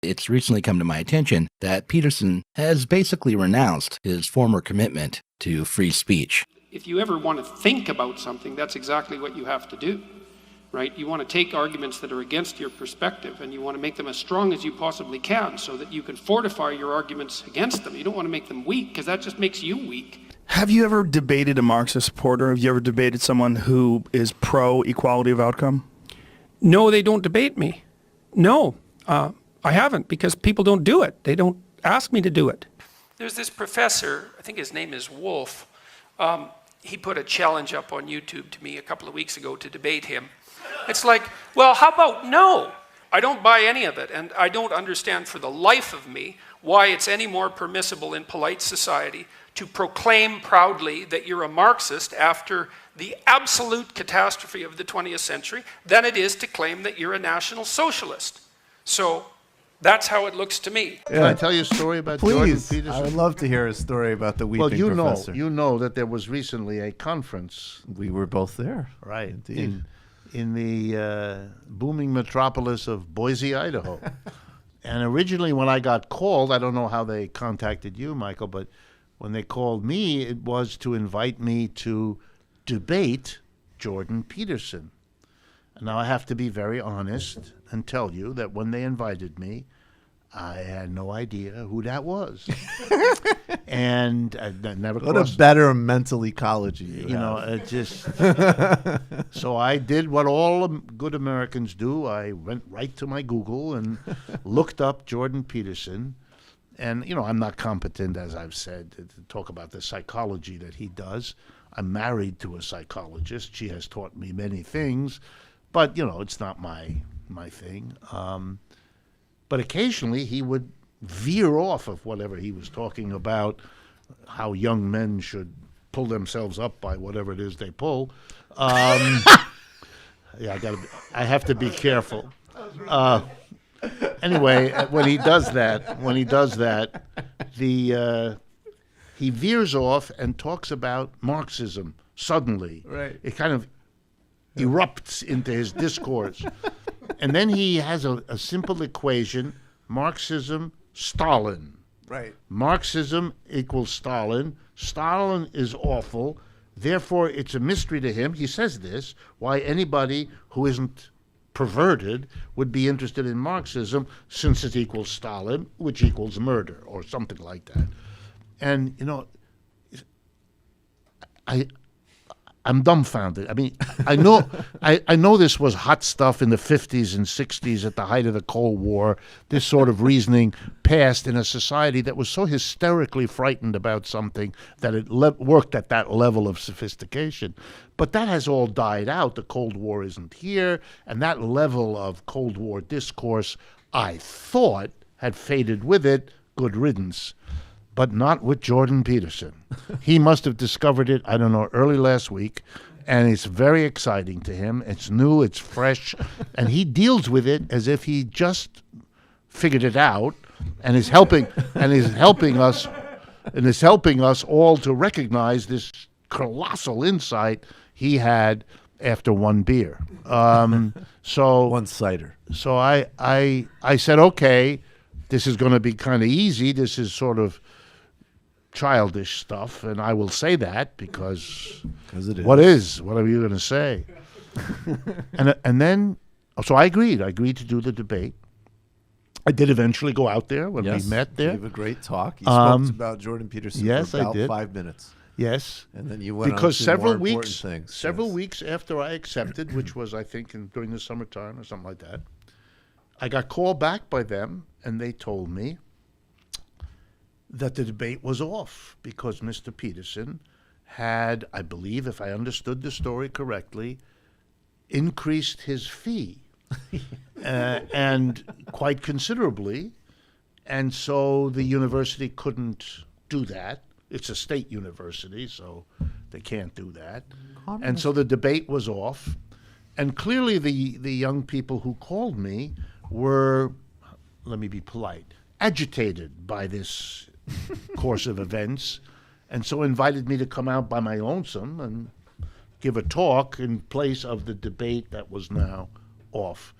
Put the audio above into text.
It's recently come to my attention that Peterson has basically renounced his former commitment to free speech. If you ever want to think about something, that's exactly what you have to do, right? You want to take arguments that are against your perspective and you want to make them as strong as you possibly can so that you can fortify your arguments against them. You don't want to make them weak because that just makes you weak. Have you ever debated a Marxist supporter? Have you ever debated someone who is pro-equality of outcome? No, they don't debate me. No, I haven't, because people don't do it. They don't ask me to do it. There's this professor, I think his name is Wolf. He put a challenge up on YouTube to me a couple of weeks ago to debate him. It's like, well, how about no? I don't buy any of it, and I don't understand for the life of me why it's any more permissible in polite society to proclaim proudly that you're a Marxist after the absolute catastrophe of the 20th century than it is to claim that you're a National Socialist. So that's how it looks to me. Can I tell you a story about Jordan Please, Peterson? I would love to hear a story about the weeping professor. Well, you know that there was recently a conference. We were both there. Right. Indeed. In the booming metropolis of Boise, Idaho. And originally when I got called, I don't know how they contacted you, Michael, but when they called me, it was to invite me to debate Jordan Peterson. And now I have to be very honest and tell you that when they invited me, I had no idea who that was. And I never What crossed. a better mental ecology you know, have. it just. So I did what all good Americans do. I went right to my Google and looked up Jordan Peterson. And, you know, I'm not competent, as I've said, to talk about the psychology that he does. I'm married to a psychologist. She has taught me many things. But, you know, it's not my thing. But occasionally he would veer off of whatever he was talking about, how young men should pull themselves up by whatever it is they pull. Yeah, I have to be careful. Anyway, when he does that, he veers off and talks about Marxism suddenly. Right. It kind of erupts into his discourse. And then he has a simple equation, Marxism, Stalin. Right. Marxism equals Stalin. Stalin is awful. Therefore, it's a mystery to him, he says this, why anybody who isn't perverted would be interested in Marxism, since it equals Stalin, which equals murder, or something like that. And, you know, I'm dumbfounded. I mean, I know this was hot stuff in the 50s and 60s at the height of the Cold War. This sort of reasoning passed in a society that was so hysterically frightened about something that it worked at that level of sophistication. But that has all died out. The Cold War isn't here. And that level of Cold War discourse, I thought, had faded with it. Good riddance. But not with Jordan Peterson. He must have discovered it, I don't know, early last week, and it's very exciting to him. It's new, it's fresh, and he deals with it as if he just figured it out and is helping us all to recognize this colossal insight he had after one beer. So One cider. So I said, okay, this is going to be kind of easy. This is sort of childish stuff, and I will say that because it is. What are you going to say? and then, so I agreed to do the debate. I did eventually go out there when we met there. You gave a great talk. You spoke about Jordan Peterson yes, for about I did. 5 minutes. Yes. And then you went because on to several more important weeks, things. several Yes. weeks after I accepted, which was I think during the summertime or something like that, I got called back by them, and they told me that the debate was off because Mr. Peterson had, I believe, if I understood the story correctly, increased his fee and quite considerably. And so the university couldn't do that. It's a state university, so they can't do that. And so the debate was off. And clearly the young people who called me were, let me be polite, agitated by this course of events, and so invited me to come out by my lonesome and give a talk in place of the debate that was now off.